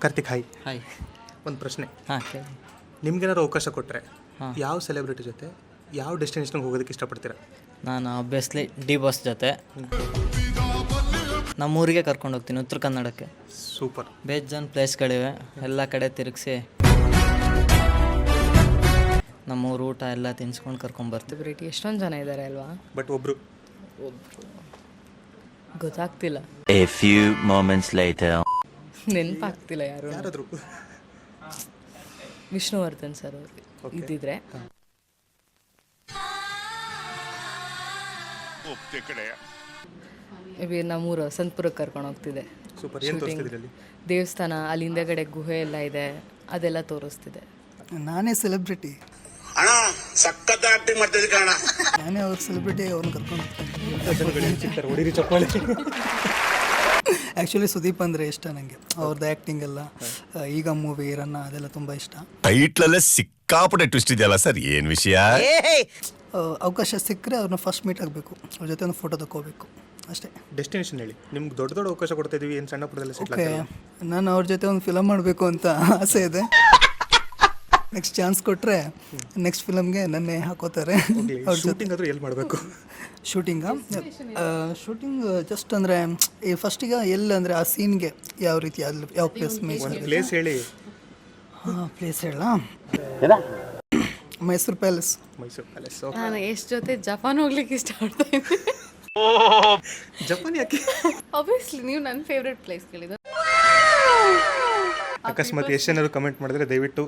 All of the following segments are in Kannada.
ಕಾರ್ತಿಕ್ ಹಾಯ್. ಹಾಯ್. ಒಂದು ಪ್ರಶ್ನೆ. ಹಾಂ ಕೇಳಿ. ನಿಮ್ಗೇನಾದ್ರು ಅವಕಾಶ ಕೊಟ್ಟರೆ ಹಾಂ. ಯಾವ ಸೆಲೆಬ್ರಿಟಿ ಜೊತೆ ಯಾವ ಡೆಸ್ಟಿನೇಷನ್ಗೆ ಹೋಗೋದಕ್ಕೆ ಇಷ್ಟಪಡ್ತೀರಾ? ನಾನು ಆಬ್ವಿಯಸ್ಲಿ ಡಿ ಬಾಸ್ ಜೊತೆ ನಮ್ಮೂರಿಗೆ ಕರ್ಕೊಂಡು ಹೋಗ್ತೀನಿ, ಉತ್ತರ ಕನ್ನಡಕ್ಕೆ. ಸೂಪರ್. ಬೇಜಾನ್ ಪ್ಲೇಸ್ಗಳಿವೆ, ಎಲ್ಲ ಕಡೆ ತಿರುಗಿಸಿ ನಮ್ಮೂರು ಊಟ ಎಲ್ಲ ತಿನ್ಸ್ಕೊಂಡು ಕರ್ಕೊಂಬರ್ತೀವಿ. ಸೆಲೆಬ್ರಿಟಿ ಎಷ್ಟೊಂದು ಜನ ಇದ್ದಾರೆ ಅಲ್ವಾ, ಬಟ್ ಒಬ್ಬರು ಗೊತ್ತಾಗ್ತಿಲ್ಲ. A few moments later. ನೆನಪಾಗ್ತಿಲ್ಲ ಯಾರಾದರೂ. ವಿಷ್ಣುವರ್ಧನ್ ಸರ್ ಅವ್ರಿಗೆ ಇದ್ದಿದ್ರೆ. ಮೇ ನಮ್ಮೂರು ಸಂತಪುರಕ್ಕೆ ಕರ್ಕೊಂಡು ಹೋಗ್ತಿದೆ. ಸೂಪರ್. ಏನು ತೋರಿಸ್ತಿದ್ರಲ್ಲಿ? ದೇವಸ್ಥಾನ, ಅಲ್ಲಿ ಹಿಂದೆಗಡೆ ಗುಹೆ ಎಲ್ಲ ಇದೆ, ಅದೆಲ್ಲ ತೋರಿಸ್ತಿದೆ. ನಾನೇ ಸೆಲೆಬ್ರಿಟಿ, ನಾನೇ ಅವ್ರ ಸೆಲೆಬ್ರಿಟಿ, ಅವ್ರನ್ನ ಕರ್ಕೊಂಡು ಹೋಗ್ತೀನಿ. ಹೊಡಿರಿ ಚಪ್ಪಾಳೆ. ಆ್ಯಕ್ಚುಲಿ ಸುದೀಪ್ ಅಂದರೆ ಇಷ್ಟ ನನಗೆ, ಅವ್ರದ್ದು ಆ್ಯಕ್ಟಿಂಗ್ ಎಲ್ಲ. ಈಗ ಮೂವಿ ರನ್ನ ಅದೆಲ್ಲ ತುಂಬ ಇಷ್ಟ. ಟೈಟ್ಲಲ್ಲೇ ಸಿಕ್ಕಾಪಟ್ಟೆ ಟ್ವಿಸ್ಟ್ ಇದೆಯಲ್ಲ ಸರ್, ಏನು ವಿಷಯ? ಅವಕಾಶ ಸಿಕ್ಕರೆ ಅವ್ರನ್ನ ಫಸ್ಟ್ ಮೀಟ್ ಆಗಬೇಕು, ಅವ್ರ ಜೊತೆ ಒಂದು ಫೋಟೋ ತಗೋಬೇಕು ಅಷ್ಟೇ. ಡೆಸ್ಟಿನೇಷನ್ ಹೇಳಿ. ನಿಮ್ಗೆ ದೊಡ್ಡ ದೊಡ್ಡ ಅವಕಾಶ ಕೊಡ್ತಾ ಇದೀವಿ, ಏನು ಸಣ್ಣ ಪುಟ್ಟದಲ್ಲಿ ಸೆಟ್ಲ್ ಓಕೆ, ನಾನು ಅವ್ರ ಜೊತೆ ಒಂದು ಫಿಲಮ್ ಮಾಡಬೇಕು ಅಂತ ಆಸೆ ಇದೆ. ನೆಕ್ಸ್ಟ್ ಚಾನ್ಸ್ ಕೊಟ್ಟರೆ ನೆಕ್ಸ್ಟ್ ಫಿಲಮ್ಗೆ ನನ್ನೇ ಹಾಕೋತಾರೆ. ಅವ್ರ ಶೂಟಿಂಗ್ ಆದರೂ ಎಲ್ಲಿ ಮಾಡಬೇಕು? ಶೂಟಿಂಗ್ ಜಸ್ಟ್ ಅಂದರೆ ಈ ಫಸ್ಟಿಗೆ ಎಲ್ಲಿ ಅಂದರೆ ಆ ಸೀನ್ಗೆ ಯಾವ ರೀತಿ ಅಲ್ಲಿ ಯಾವ ಪ್ಲೇಸ್ ಪ್ಲೇಸ್ ಹೇಳಿ. ಪ್ಲೇಸ್ ಹೇಳ, ಮೈಸೂರು ಪ್ಯಾಲೇಸ್. ಮೈಸೂರು ಪ್ಯಾಲೇಸ್. ನಾನು ಎಷ್ಟು ಜೊತೆ ಜಪಾನ್ ಹೋಗ್ಲಿಕ್ಕೆ ಇಷ್ಟಪಡ್ತಾ ಇದ್ದೀನಿ. ಜಪಾನ್ ಯಾಕೆ? ಆಬ್ವಿಯಸ್ಲಿ ನೀವು ನನ್ನ ಫೇವ್ರೆಟ್ ಪ್ಲೇಸ್ ಕೇಳಿದ್ದು. ಅಕಸ್ಮಾತ್ ಏನಾದ್ರು ಕಮೆಂಟ್ ಮಾಡಿದ್ರೆ ದಯವಿಟ್ಟು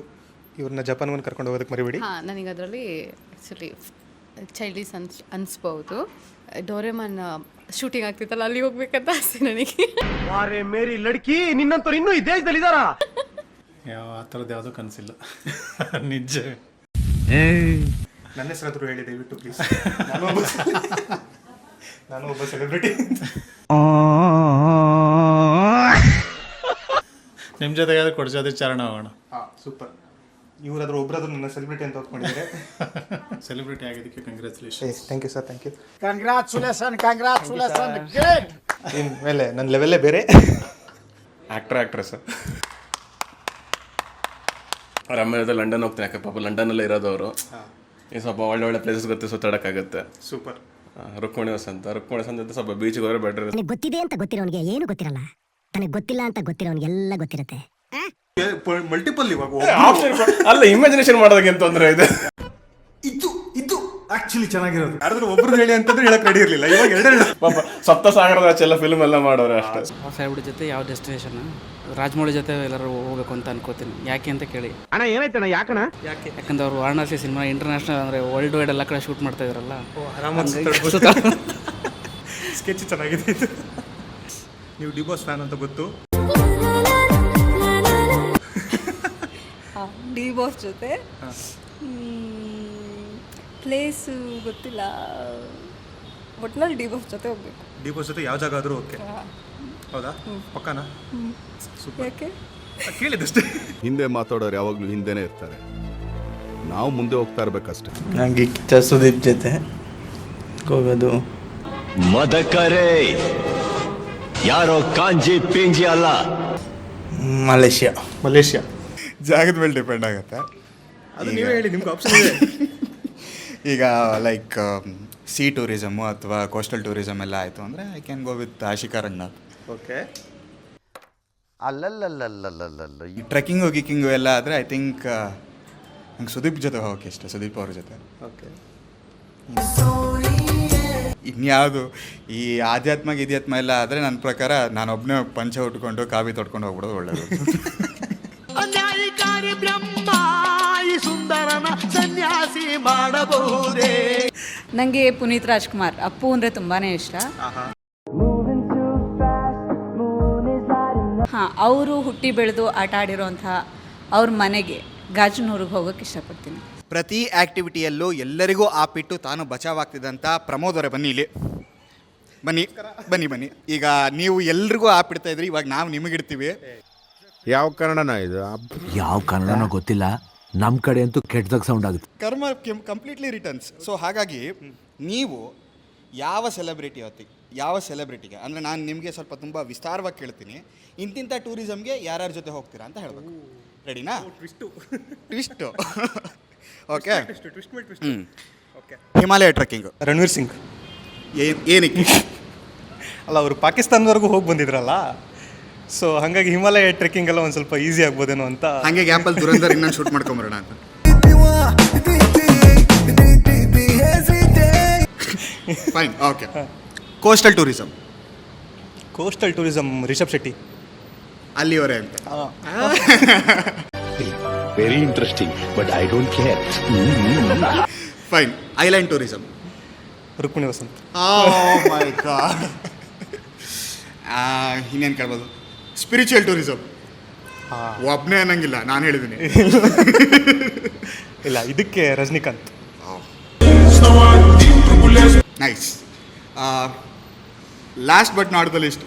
ಇವ್ರನ್ನ ಜಪಾನ್ಗೆ ಕರ್ಕೊಂಡು ಹೋಗೋದಕ್ಕೆ ಮರಿಬೇಡಿ. ಹಾಂ, ನನಗೆ ಅದರಲ್ಲಿ ಆ್ಯಕ್ಚುಲಿ ಚೈಲ್ಡೀಸ್ ಅನ್ಸ್ಬೋದು. ಡೋರೆಮಾನ್ ಶೂಟಿಂಗ್ ಆಗ್ತಿತ್ತಲ್ಲ, ಅಲ್ಲಿ ಹೋಗ್ಬೇಕಂತ ಆಸೆ ನನಗೆ. ಅರೆ ಮೇರಿ ಲಡ್ಕಿ, ನಿನ್ನಂತವ್ರು ಇನ್ನೂ ಈ ದೇಶದಲ್ಲಿ ಇದ್ದಾರಾ? ಆ ಥರದ್ದು ಯಾವುದೂ ಕನಸಿಲ್ಲ. ನಿಜ. ನನ್ನ ಹೆಸರಾದರೂ ಹೇಳಿ ದಯವಿಟ್ಟು ಪ್ಲೀಸ್. ನಾನು ಒಬ್ಬ ಸೆಲೆಬ್ರಿಟಿ. ನಿಮ್ಮ ಜೊತೆಗಾದ್ರೆ ಕೊಡ್ಸೋದೇ ಚಾರಣ ಹೋಗೋಣ. ಹಾಂ, ಸೂಪರ್. ಇವರಾದ್ರೂ ಒಬ್ಬರಾದ್ರೂ ನನ್ನ ಸೆಲೆಬ್ರಿಟಿ ಅಂತ ಒಪ್ಕೊಂಡಿದ್ದಾರೆ. ಸೆಲೆಬ್ರಿಟಿ ಆಗಿದ್ದಕ್ಕೆ congratulation. Thank you sir, thank you. Congratulation. ಇನ್ಮೇಲೆ ನನ್ನ ಲೆವೆಲ್ಲೇ ಬೇರೆ. ಆ್ಯಕ್ಟ್ರೆಸ್ ಅವ್ರ ಅಮ್ಮ ಜೊತೆ ಲಂಡನ್ ಹೋಗ್ತೀನಿ, ಯಾಕೆ ಪಾಪ ಲಂಡನಲ್ಲೇ ಇರೋದವರು. ಈ ಸ್ವಲ್ಪ ಒಳ್ಳೆ ಪ್ಲೇಸಸ್ ಗೊತ್ತೆ, ಸುತ್ತಾಡೋಕ್ಕಾಗುತ್ತೆ. ಸೂಪರ್. ರುಕ್ಮಿಣಿ ವಸಂತ ಜೊತೆ ಸ್ವಲ್ಪ ಬೀಚ್ಗೆ ಹೋದ್ರೆ ಬೆಟರ್. ಗೊತ್ತಿದೆ ಅಂತ ಗೊತ್ತಿರೋನಿಗೆ ಏನು ಗೊತ್ತಿರಲ್ಲ, ತನಗೆ ಗೊತ್ತಿಲ್ಲ ಅಂತ ಗೊತ್ತಿರೋನಿಗೆ ಎಲ್ಲ ಗೊತ್ತಿರುತ್ತೆ. ಮಲ್ಟಿಪಲ್ ಇವಾಗ ಅಲ್ಲ, ಇಮ್ಯಾಜಿನೇಷನ್ ಮಾಡೋದಕ್ಕೆ ಏನು ತೊಂದರೆ ಇದೆ? ಇದು ಆಕ್ಚುಲಿ ಚೆನ್ನಾಗಿರೋದು. ಯಾರಾದ್ರೂ ಒಬ್ರು ಹೇಳಿ ಅಂತಂದ್ರೆ ಹೇಳಕ್ ರೆಡಿ ಇರಲಿಲ್ಲ. ಇವಾಗ ಎರಡು ಪಾಪ ಸಪ್ತ ಸಾಗರದ ಆಚೆಲ್ಲ ಫಿಲ್ಮ್ ಎಲ್ಲ ಮಾಡೋರೆ ಅಷ್ಟೇ. ಫ್ಯಾಮಿಲಿ ಜೊತೆ ಯಾವ ಡೆಸ್ಟಿನೇಷನ್? ರಾಜಮೌಳಿ ಜೊತೆ ಎಲ್ಲರೂ ಹೋಗ್ಬೇಕು ಅಂತ ಅನ್ಕೋತೀನಿ. ಯಾಕೆ ಅಂತ ಕೇಳಿ. ಅಣ್ಣ ಏನಾಯ್ತಣ್ಣ? ಯಾಕಣ್ಣ? ಯಾಕಂದ್ರೆ ಅವರು ವಾರಣಾಸಿ ಸಿನಿಮಾ ಇಂಟರ್ನ್ಯಾಷನಲ್ ಅಂದರೆ ವರ್ಲ್ಡ್ ವೈಡ್ ಎಲ್ಲ ಕಡೆ ಶೂಟ್ ಮಾಡ್ತಾ ಇದ್ರಲ್ಲ. ಸ್ಕೆಚ್ ಚೆನ್ನಾಗಿದೆ ಇದು. ನೀವು ಡಿ ಬಾಸ್ ಫ್ಯಾನ್ ಅಂತ ಗೊತ್ತು. ಡಿ ಬಾಸ್ ಜೊತೆ ಪ್ಲೇಸು ಗೊತ್ತಿಲ್ಲ, ಒಟ್ನಲ್ಲಿ ಡಿ ಬಾಸ್ ಜೊತೆ ಹೋಗ್ಬೇಕು. ಡಿ ಬಾಸ್ ಜೊತೆ ಯಾವ ಜಾಗ ಆದರೂ ಓಕೆ. ಹೌದಾ? ಪಕ್ಕನಾ? ಯಾಕೆ ಕೇಳಿದಷ್ಟೇ. ಹಿಂದೆ ಮಾತಾಡೋರು ಯಾವಾಗಲೂ ಹಿಂದೆನೇ ಇರ್ತಾರೆ, ನಾವು ಮುಂದೆ ಹೋಗ್ತಾ ಇರ್ಬೇಕಷ್ಟೇ. ನನಗೆ ಸುದೀಪ್ ಜೊತೆ ಹೋಗೋದು. ಮದಕರೇ ಯಾರೋ ಕಾಂಜಿ ಪಿಂಜಿ ಅಲ್ಲ, ಮಲೇಷ್ಯಾ. ಜಾಗದ ಮೇಲೆ ಡಿಪೆಂಡ್ ಆಗುತ್ತೆ. ಅದು ನೀವೇ ಹೇಳಿ, ನಿಮ್ಗೆ ಆಪ್ಷನ್ ಇದೆ. ಈಗ ಲೈಕ್ ಸಿ ಟೂರಿಸಮು ಅಥವಾ ಕೋಸ್ಟಲ್ ಟೂರಿಸಮ್ ಎಲ್ಲ ಆಯಿತು ಅಂದರೆ I can go with Ashika Ranganath. Okay. ಅಲ್ಲಲ್ಲಲ್ಲಲ್ಲಲ್ಲಲ್ಲ ಈ ಟ್ರೆಕ್ಕಿಂಗು ಗಿಕ್ಕಿಂಗು ಎಲ್ಲ ಆದರೆ ಐ ಥಿಂಕ್ ನಂಗೆ ಸುದೀಪ್ ಜೊತೆ ಹೋಗೋಕೆ ಇಷ್ಟ, ಸುದೀಪ್ ಅವ್ರ ಜೊತೆ. ಓಕೆ. ಇನ್ಯಾವುದು ಈ ಆಧ್ಯಾತ್ಮ ಎಲ್ಲ ಆದರೆ ನನ್ನ ಪ್ರಕಾರ ನಾನೊಬ್ಬನೇ ಪಂಚ ಉಟ್ಕೊಂಡು ಕಾವಿ ತೊಡ್ಕೊಂಡು ಹೋಗ್ಬಿಡೋದು ಒಳ್ಳೆಯದು. ಸನ್ಯಾಸಿ ಮಾಡಬಹುದೇ? ನನಗೆ ಪುನೀತ್ ರಾಜ್ಕುಮಾರ್ ಅಪ್ಪು ಅಂದರೆ ತುಂಬಾ ಇಷ್ಟ. ಹಾಂ, ಅವರು ಹುಟ್ಟಿ ಬೆಳೆದು ಆಟ ಆಡಿರೋಂಥ ಅವ್ರ ಮನೆಗೆ ಗಾಜನೂರಿಗೆ ಹೋಗೋಕ್ಕೆ ಇಷ್ಟಪಡ್ತೀನಿ. ಪ್ರತಿ ಆ್ಯಕ್ಟಿವಿಟಿಯಲ್ಲೂ ಎಲ್ಲರಿಗೂ ಆಪಿಟ್ಟು ತಾನು ಬಚಾವಾಗ್ತಿದ್ದಂಥ ಪ್ರಮೋದ್ ಅವರೇ ಬನ್ನಿ ಇಲ್ಲಿ. ಬನ್ನಿ. ಈಗ ನೀವು ಎಲ್ರಿಗೂ ಆಪಿಡ್ತಾ ಇದ್ರಿ, ಇವಾಗ ನಾವು ನಿಮಗಿಡ್ತೀವಿ. ಯಾವ ಕನ್ನಡನ ಇದು? ಯಾವ ಕನ್ನಡನೋ ಗೊತ್ತಿಲ್ಲ, ನಮ್ಮ ಕಡೆ ಅಂತೂ ಕೆಟ್ಟದಾಗ ಸೌಂಡ್ ಆಗುತ್ತೆ. ಕರ್ಮ ಕಂಪ್ಲೀಟ್ಲಿ ರಿಟರ್ನ್ಸ್. ಸೊ ಹಾಗಾಗಿ ನೀವು ಯಾವ ಸೆಲೆಬ್ರಿಟಿ ಹೊತ್ತಿಗೆ ಯಾವ ಸೆಲೆಬ್ರಿಟಿಗೆ, ಅಂದರೆ ನಾನು ನಿಮಗೆ ಸ್ವಲ್ಪ ತುಂಬ ವಿಸ್ತಾರವಾಗಿ ಕೇಳ್ತೀನಿ, ಇಂತಿಂಥ ಟೂರಿಸಮ್ಗೆ ಯಾರ್ಯಾರ ಜೊತೆ ಹೋಗ್ತೀರಾ ಅಂತ ಹೇಳಬೇಕು. ರೆಡಿನಾ? Twist okay. Himalaya trekking. Ranveer Singh. ಏನಕ್ಕೆ? ಅಲ್ಲ, ಅವರು ಪಾಕಿಸ್ತಾನದವರೆಗೂ ಹೋಗಿ ಬಂದಿದ್ರಲ್ಲ, ಸೊ ಹಾಗಾಗಿ ಹಿಮಾಲಯ ಟ್ರೆಕ್ಕಿಂಗ್ ಎಲ್ಲ ಒಂದು ಸ್ವಲ್ಪ ಈಸಿ ಆಗ್ಬೋದೇನೋ ಅಂತ. ಹಾಗೆ ಗ್ಯಾಪಲ್ಲಿ ದುರಂದರ್ ಇನ್ನೊಂದು ಶೂಟ್ ಮಾಡ್ಕೊಂಬರೋಣ ಅಂತ. Fine, okay. Coastal tourism. Coastal tourism Rishab Shetty. ಅಲ್ಲಿವರೆ ಅಂತ. Very interesting but I don't care. Fine. Island tourism. Rukmini Vasanth. My god. ಇನ್ನೇನು ಕೇಳ್ಬೋದು? Spiritual tourism. ಒಬ್ಬನೇ ಅನ್ನಂಗಿಲ್ಲ, ನಾನು ಹೇಳಿದ್ದೀನಿ. ಇಲ್ಲ, ಇದಕ್ಕೆ Rajinikanth. Nice. Last but not the list,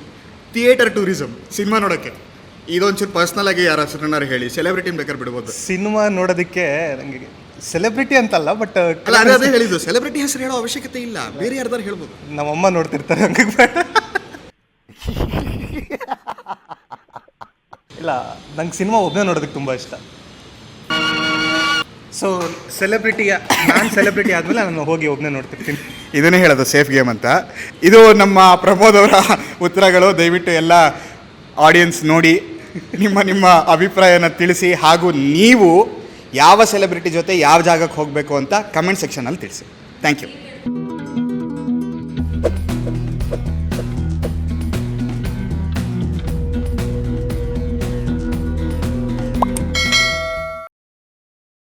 theatre tourism. Cinema ನೋಡೋಕ್ಕೆ. ಇದೊಂಚೂರು ಪರ್ಸ್ನಲ್ ಆಗಿ ಯಾರು ಹೆಸರನ್ನಾರು ಹೇಳಿ, ಸೆಲೆಬ್ರಿಟಿನ ಬೇಕಾದ್ರೆ ಬಿಡ್ಬೋದು. ಸಿನಿಮಾ ನೋಡೋದಕ್ಕೆ ನನಗೆ ಸೆಲೆಬ್ರಿಟಿ ಅಂತಲ್ಲ, ಬಟ್ ಅಲ್ಲ, ಅದೇ ಹೇಳಿದ್ದು, ಸೆಲೆಬ್ರಿಟಿ ಹೆಸರು ಹೇಳೋ ಅವಶ್ಯಕತೆ ಇಲ್ಲ, ಬೇರೆ ಯಾರ್ದಾರು ಹೇಳ್ಬೋದು. ನಮ್ಮಮ್ಮ ನೋಡ್ತಿರ್ತಾರೆ ಹಂಗಾಗಿ ಬೇಡ. ಇಲ್ಲ, ನಂಗೆ ಸಿನಿಮಾ ಒಬ್ಬನೇ ನೋಡೋದಕ್ಕೆ ತುಂಬ ಇಷ್ಟ. ಸೊ ನಾನು ಸೆಲೆಬ್ರಿಟಿ ಆದಮೇಲೆ ನಾನು ಹೋಗಿ ಒಬ್ಬನೇ ನೋಡ್ತಿರ್ತೀನಿ. ಇದನ್ನೇ ಹೇಳೋದು ಸೇಫ್ ಗೇಮ್ ಅಂತ. ಇದು ನಮ್ಮ ಪ್ರಮೋದ್ ಅವರ ಉತ್ತರಗಳು. ದಯವಿಟ್ಟು ಎಲ್ಲ ಆಡಿಯನ್ಸ್ ನೋಡಿ ನಿಮ್ಮ ಅಭಿಪ್ರಾಯನ ತಿಳಿಸಿ, ಹಾಗೂ ನೀವು ಯಾವ ಸೆಲೆಬ್ರಿಟಿ ಜೊತೆ ಯಾವ ಜಾಗಕ್ಕೆ ಹೋಗಬೇಕು ಅಂತ ಕಮೆಂಟ್ ಸೆಕ್ಷನಲ್ಲಿ ತಿಳಿಸಿ. Thank you.